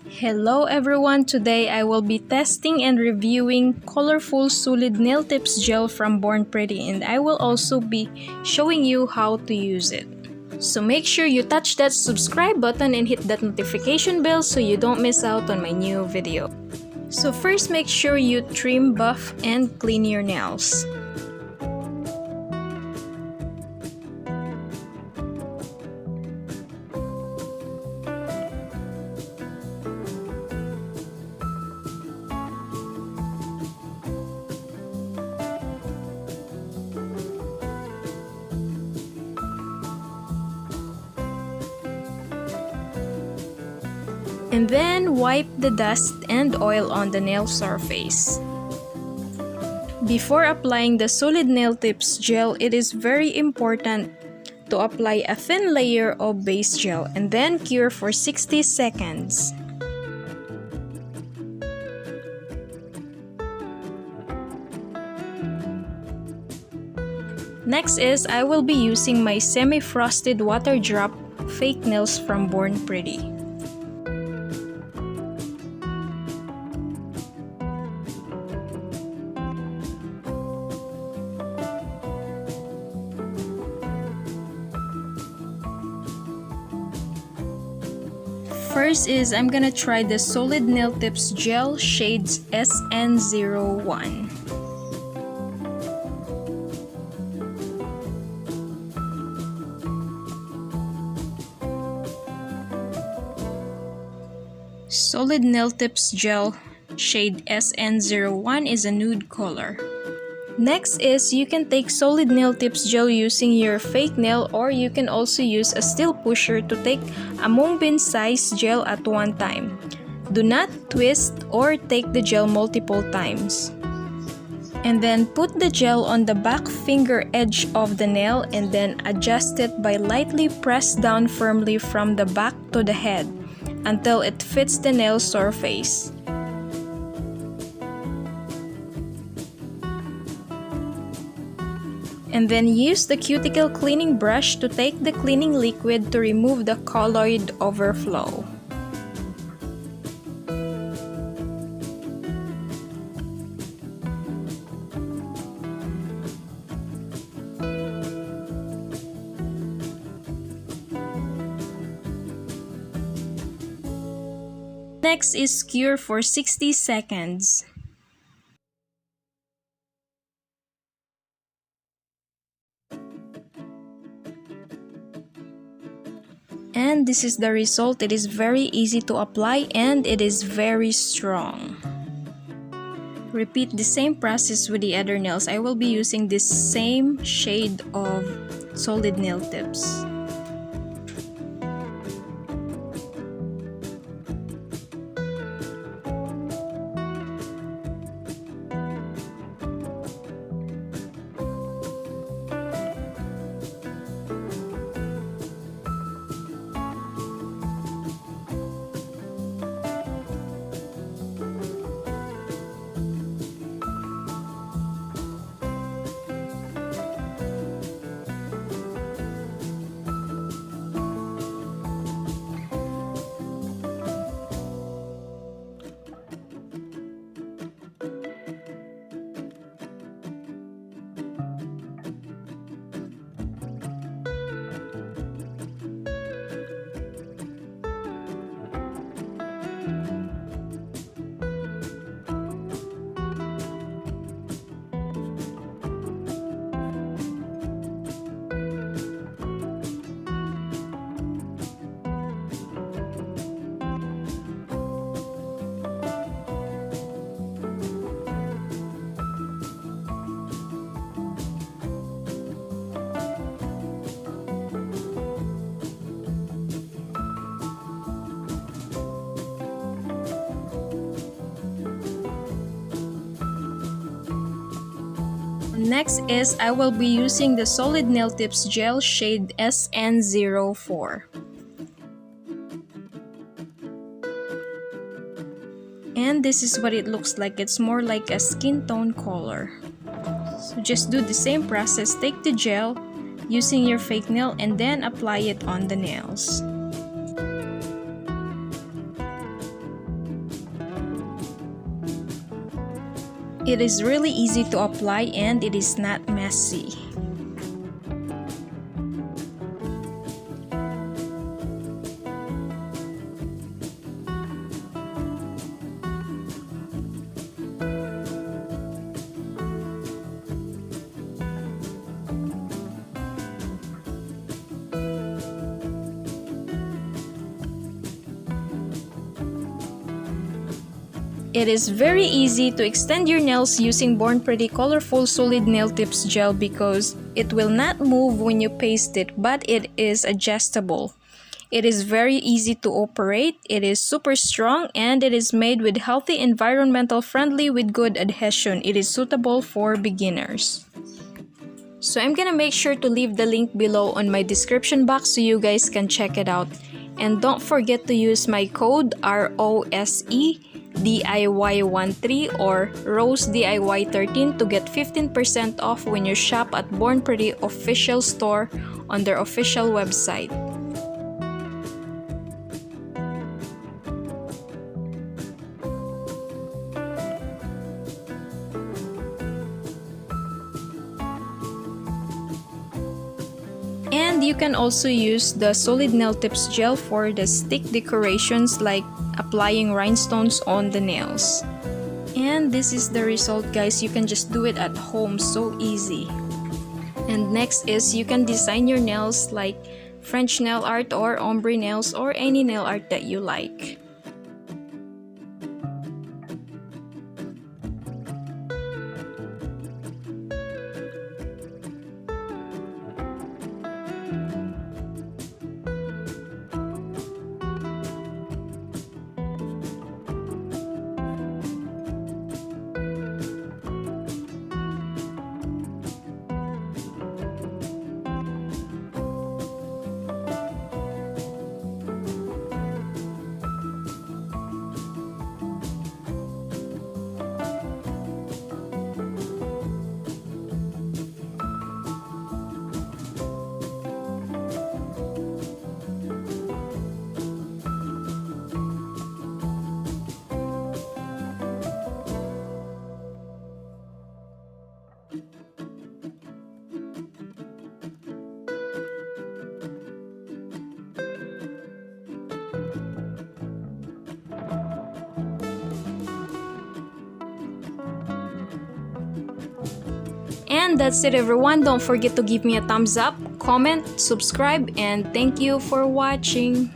Hello everyone, today I will be testing and reviewing colorful solid nail tips gel from Born Pretty, and I will also be showing you how to use it. So make sure you touch that subscribe button and hit that notification bell so you don't miss out on my new video. So first, make sure you trim, buff, and clean your nails. And then wipe the dust and oil on the nail surface. Before applying the solid nail tips gel, it is very important to apply a thin layer of base gel and then cure for 60 seconds. Next is I will be using my semi-frosted water drop fake nails from Born Pretty. First is I'm gonna try the solid nail tips gel shades SN01. Solid nail tips gel shade SN01 is a nude color. Next is you can take solid nail tips gel using your fake nail, or you can also use a steel pusher to take a moonbeam size gel at one time. Do not twist or take the gel multiple times. And then put the gel on the back finger edge of the nail and then adjust it by lightly press down firmly from the back to the head until it fits the nail surface. And then use the cuticle cleaning brush to take the cleaning liquid to remove the colloid overflow. Next is cure for 60 seconds. And this is the result. It is very easy to apply and it is very strong. Repeat the same process with the other nails. I will be using this same shade of solid nail tips. Next is I will be using the solid nail tips gel shade SN04. And this is what it looks like. It's more like a skin tone color. So just do the same process. Take the gel using your fake nail and then apply it on the nails. It is really easy to apply and it is not messy. It is very easy to extend your nails using Born Pretty Colorful Solid Nail Tips Gel because it will not move when you paste it, but it is adjustable. It is very easy to operate, it is super strong, and it is made with healthy, environmental friendly with good adhesion. It is suitable for beginners. So I'm gonna make sure to leave the link below on my description box so you guys can check it out. And don't forget to use my code ROSE DIY13 or Rose DIY13 to get 15% off when you shop at Born Pretty official store on their official website. And you can also use the Solid Nail Tips Gel for the stick decorations like applying rhinestones on the nails. And this is the result, guys. You can just do it at home, so easy. And next is you can design your nails like French nail art or ombre nails or any nail art that you like. And that's it, everyone. Don't forget to give me a thumbs up, comment, subscribe, and thank you for watching.